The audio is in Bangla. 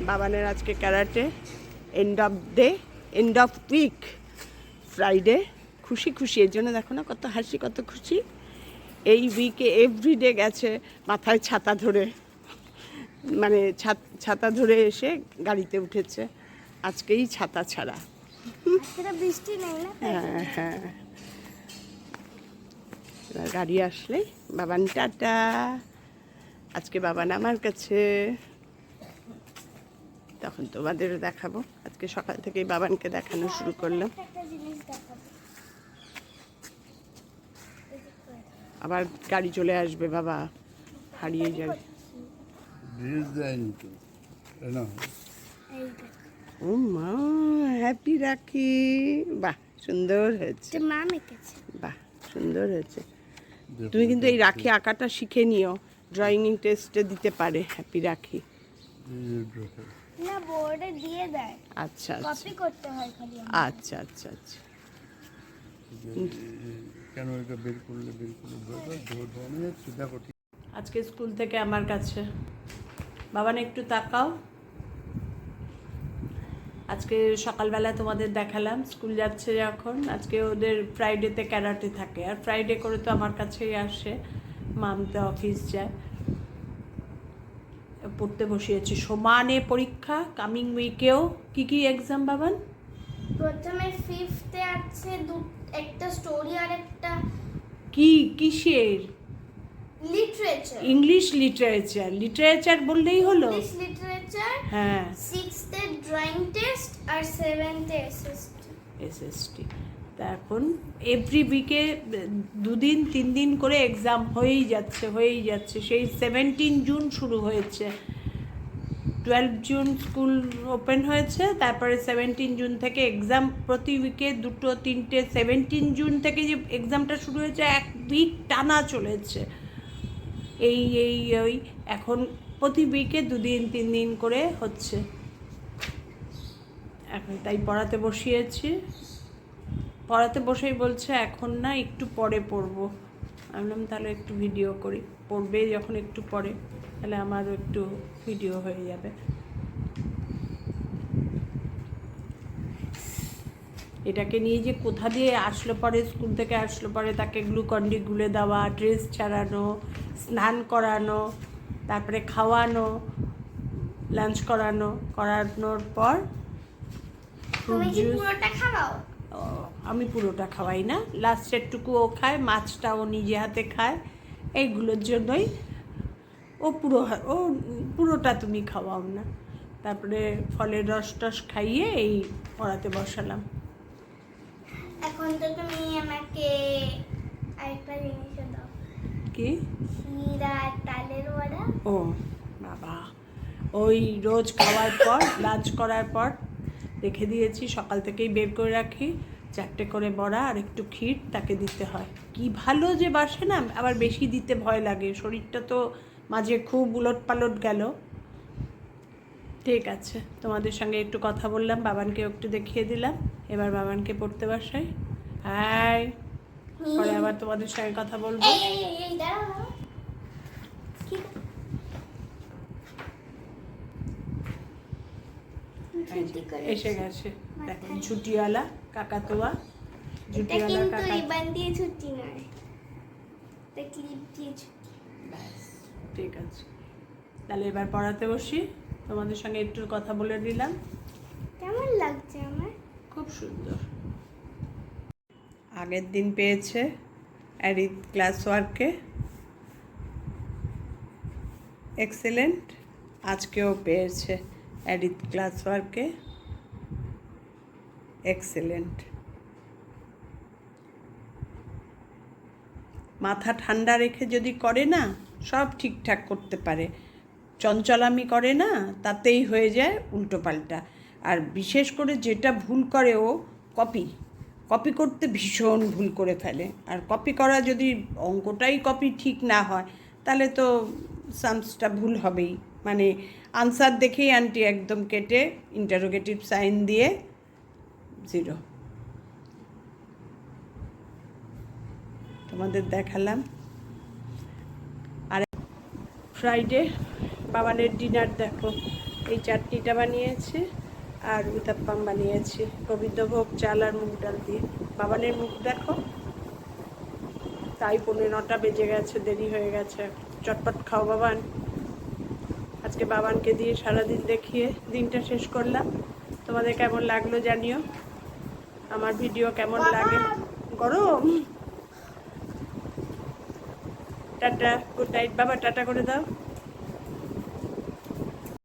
বাবানের আজকে karate, end of day, end of week, Friday. খুশি খুশি, এর জন্য দেখো না কত হাসি, কত খুশি। এই উইকে এভরিডে গেছে মাথায় ছাতা ধরে, মানে ছাতা ধরে এসে গাড়িতে উঠেছে। আজকেই ছাতা ছাড়া। বৃষ্টি নেই না। হ্যাঁ হ্যাঁ, এবার গাড়ি আসলে বাবান টাটা। আজকে বাবান আমার কাছে, তখন তোমাদেরও দেখাবো। আজকে সকাল থেকেই বাবানকে দেখানো শুরু করলাম। একটা জিনিস দেখাবো। আবার গাড়ি চলে আসবে, বাবা হারিয়ে যাবে। ও মা, হ্যাপি রাখি। বাহ, সুন্দর হয়েছে। মা মেকেছে। বাহ, সুন্দর হয়েছে। তুমি কিন্তু এই রাখি আঁকাটা শিখে নিও, ড্রয়িং টেস্টে দিতে পারে হ্যাপি রাখি। না, বোর্ডে দিয়ে দেয়। আচ্ছা আচ্ছা, কপি করতে হয় খালি। আচ্ছা আচ্ছা আচ্ছা। কেন এটা বের করলে দেখো। আজকে স্কুল থেকে আমার কাছে, বাবান একটু তাকাও। আজকে সকালবেলা তোমাদের দেখালাম স্কুল যাচ্ছে যখন। আজকে ওদের ফ্রাইডেতে ক্যারাটে থাকে, আর ফ্রাইডে করে তো আমার কাছেই আসে, মামতে অফিস যায়। পড়তে বসিয়েছি, সমানে পরীক্ষা কামিং উইকেও। কি কি এক্সাম বাবান? প্রথমে ফিফথে আছে একটা স্টোরি আর একটা কি কিসের? লিটারেচার। English literature. লিটারেচার বললেই হলো? English literature. হ্যাঁ। সিক্সথে ড্রয়িং টেস্ট আর সেভেন্থে এসএসটি। তা এখন এভরি উইকে 2 দিন 3 দিন করে এক্সাম হয়েই যাচ্ছে। সেই 17 জুন শুরু হয়েছে, 12 জুন স্কুল ওপেন হয়েছে, তারপরে 17 জুন থেকে এক্সাম। প্রতি উইকে 2-3টে। 17 জুন থেকে যে এক্সামটা শুরু হয়েছে, 1 উইক টানা চলেছে। ওই এখন প্রতি উইকে 2 দিন 3 দিন করে হচ্ছে। এখন তাই পড়াতে বসেই বলছে এখন না, একটু পরে পড়বো। আমি বললাম তাহলে একটু ভিডিও করি। পড়বে যখন একটু পরে, তাহলে আমারও একটু ভিডিও হয়ে যাবে। এটাকে নিয়ে যে কোথা দিয়ে আসলো পরে, স্কুল থেকে আসলো পরে তাকে গ্লুকন্ডি গুলে দেওয়া, ড্রেস ছাড়ানো, স্নান করানো, তারপরে খাওয়ানো, লাঞ্চ করানোর পর তুমি কি পুরোটা খাও? আমি পুরোটা খাওয়াই না, লাস্টেরটুকু ও খায়, মাছটা ও নিজে হাতে খায়। এইগুলোর জন্যই ও পুরোটা তুমি খাওয়াও না। তারপরে ফলের রস খাইয়ে এই পড়াতে বসালাম। এখন তো তুমি আমাকে আরেকটা জিনিস দাও। কি? ক্ষীরা আর তালের বড়া। ও বাবা, ওই রোজ খাওয়ার পর, লাঞ্চ করার পর রেখে দিয়েছি, সকাল থেকেই বের করে রাখি। 4টে করে বড়া আর একটু ক্ষীর তাকে দিতে হয়। কি ভালো যে বাসে না, আবার বেশি দিতে ভয় লাগে, শরীরটা তো মাঝে খুব উলটপালট গেল। ঠিক আছে, তোমাদের সঙ্গে একটু কথা বললাম, বাবানকে একটু দেখিয়ে দিলাম। এবার বাবানকে পড়তে বসাই। হাই, পরে আবার তোমাদের সঙ্গে কথা বলবো। এই দাঁড়াও। কি এসে গেছে, দেখো ঝুটিওয়ালা কাকাতুয়া। এটা কিন্তু রিবন দিয়ে ছুটি নয়, এটা ক্লিপ দিয়ে ছুটি। ব্যাস, ঠিক আছে, তাহলে এবার পড়াতে বসি। তোমাদের সঙ্গে একটু কথা বলে দিলাম। কেমন লাগছে আমার? খুব সুন্দর। আগের দিন পেয়েছে অ্যারিথ ক্লাস ওয়ার্কে এক্সেলেন্ট, আজকেও পেয়েছে অ্যারিথ ক্লাস ওয়ার্কে এক্সেলেন্ট। মাথা ঠান্ডা রেখে যদি করে না, সব ঠিকঠাক করতে পারে। চঞ্চলামি করে না, তাতেই হয়ে যায় উল্টোপাল্টা। আর বিশেষ করে যেটা ভুল করে ও, কপি করতে ভীষণ ভুল করে ফেলে। আর কপি করা যদি অঙ্কটাই কপি ঠিক না হয়, তাহলে তো সামসটা ভুল হবেই। মানে আনসার দেখেই আন্টি একদম কেটে ইন্টারোগেটিভ সাইন দিয়ে 0। তোমাদের দেখালাম। আর ফ্রাইডে বাবানের ডিনার দেখো, এই চাটনিটা বানিয়েছি আর উত্তাপ্পাম বানিয়েছি গোবিন্দভোগ চাল আর মুগ ডাল দিয়ে। বাবানের মুখ দেখো, তাই 9:15 বেজে গেছে, দেরি হয়ে গেছে। চটপট খাও বাবান। আজকে বাবানকে দিয়ে সারাদিন দেখিয়ে দিনটা শেষ করলাম। তোমাদের কেমন লাগলো জানিও, আমার ভিডিও কেমন লাগে। গরম। টাটা, গুড নাইট বাবা, টাটা করে দাও।